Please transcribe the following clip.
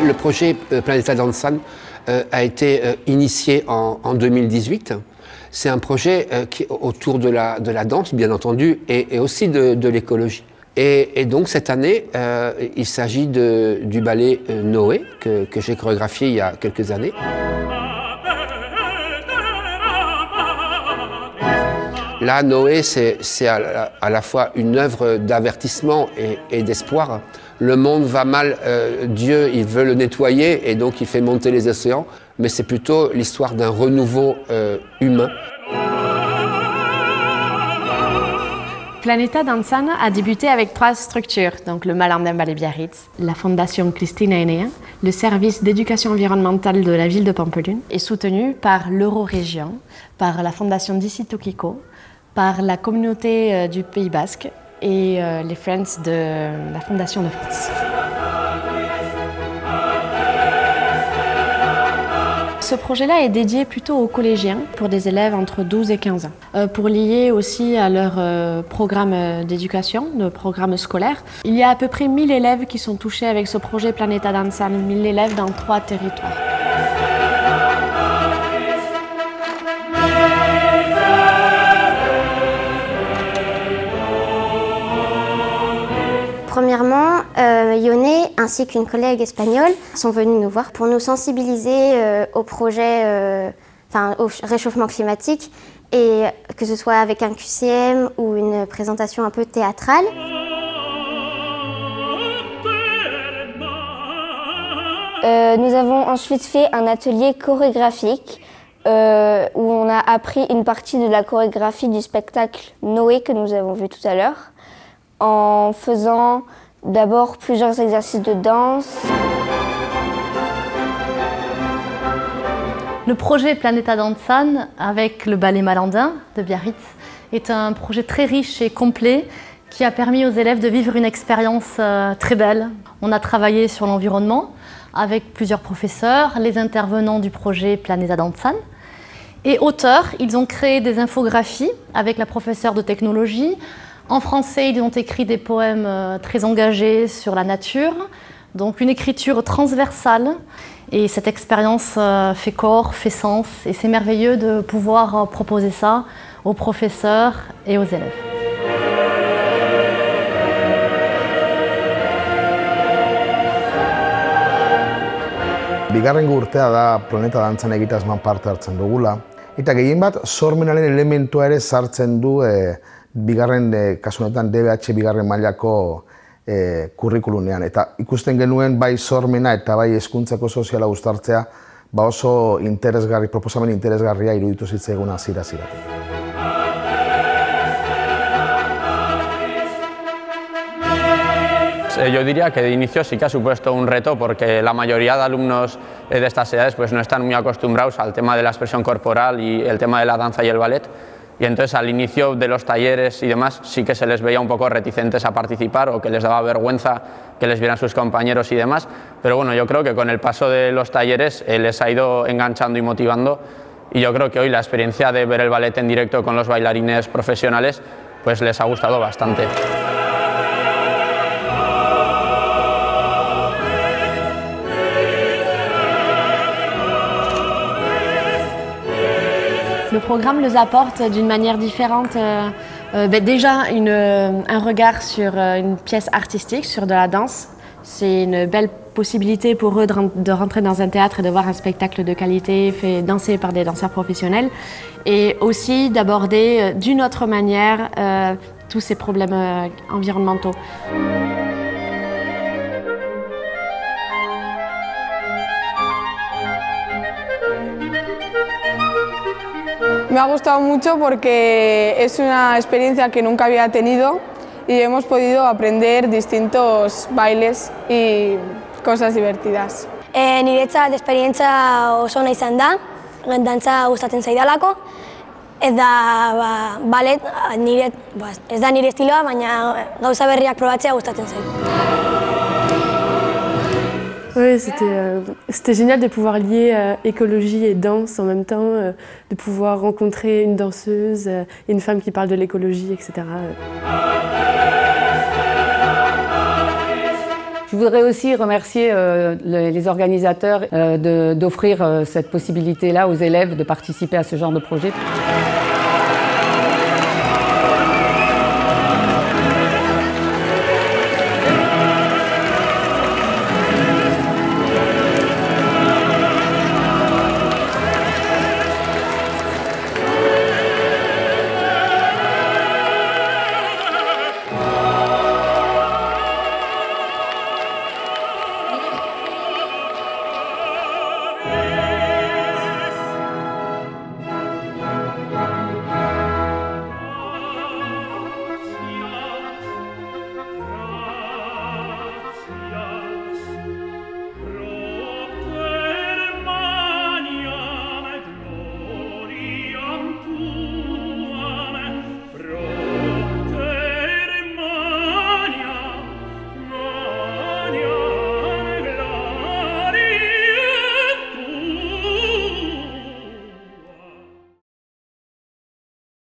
Le projet Planeta Danzan a été initié en 2018. C'est un projet qui est autour de la danse, bien entendu, et aussi de l'écologie. Et donc cette année, il s'agit du ballet Noé, que j'ai chorégraphié il y a quelques années. Là, Noé, c'est à la fois une œuvre d'avertissement et d'espoir. Le monde va mal, Dieu, il veut le nettoyer et donc il fait monter les océans, mais c'est plutôt l'histoire d'un renouveau humain. Planeta Danzan a débuté avec 3 structures, donc le Malandain Ballet Biarritz, la Fondation Cristina Enea, le service d'éducation environnementale de la ville de Pampelune, et soutenu par l'Eurorégion, par la Fondation D'ici Tokiko, par la communauté du Pays Basque et les Friends de la Fondation de France. Ce projet-là est dédié plutôt aux collégiens, pour des élèves entre 12 et 15 ans, pour lier aussi à leur programme d'éducation, de programme scolaire. Il y a à peu près 1000 élèves qui sont touchés avec ce projet Planeta Danzan, 1000 élèves dans 3 territoires. Premièrement, Yoné ainsi qu'une collègue espagnole sont venus nous voir pour nous sensibiliser au projet, au réchauffement climatique, et que ce soit avec un QCM ou une présentation un peu théâtrale. Nous avons ensuite fait un atelier chorégraphique où on a appris une partie de la chorégraphie du spectacle Noé que nous avons vu tout à l'heure, en faisant d'abord plusieurs exercices de danse. Le projet Planeta Danzan avec le ballet Malandain de Biarritz est un projet très riche et complet qui a permis aux élèves de vivre une expérience très belle. On a travaillé sur l'environnement avec plusieurs professeurs, les intervenants du projet Planeta Danzan. Et auteurs, ils ont créé des infographies avec la professeure de technologie. En français, ils ont écrit des poèmes très engagés sur la nature, donc une écriture transversale. Et cette expérience fait corps, fait sens, et c'est merveilleux de pouvoir proposer ça aux professeurs et aux élèves. Bigarren urtea da Planeta Danzan egitasmoan parte hartzen dugula, eta gehien bat sormenaren elementua ere sartzen du bigarren, kasu honetan DBH bigarren mailako kurrikulunean. Eta ikusten genuen bai sormena eta bai hezkuntzako soziala uztartzea oso interesgarri, proposamen interesgarria iruditu zitzaigun hasiera-hasieratik. Yo diría que de inicio sí que ha supuesto un reto porque la mayoría de alumnos de estas edades pues no están muy acostumbrados al tema de la expresión corporal y el tema de la danza y el ballet. Y entonces al inicio de los talleres y demás sí que se les veía un poco reticentes a participar o que les daba vergüenza que les vieran sus compañeros y demás. Pero bueno, yo creo que con el paso de los talleres les ha ido enganchando y motivando, y yo creo que hoy la experiencia de ver el ballet en directo con los bailarines profesionales pues les ha gustado bastante. Le programme les apporte d'une manière différente. Déjà, un regard sur une pièce artistique, sur de la danse. C'est une belle possibilité pour eux de rentrer dans un théâtre et de voir un spectacle de qualité fait danser par des danseurs professionnels. Et aussi d'aborder d'une autre manière tous ces problèmes environnementaux. Me ha gustado mucho porque es una experiencia que nunca había tenido y hemos podido aprender distintos bailes y cosas divertidas. Niretzat esperientzia oso ona izan da, dantza gustatzen zaidalako. Ez da ballet, ez da nire estiloa, baina gauza berriak probatzea gustatzen zait. Oui, c'était génial de pouvoir lier écologie et danse en même temps, de pouvoir rencontrer une danseuse et une femme qui parle de l'écologie, etc. Je voudrais aussi remercier les organisateurs d'offrir cette possibilité-là aux élèves de participer à ce genre de projet.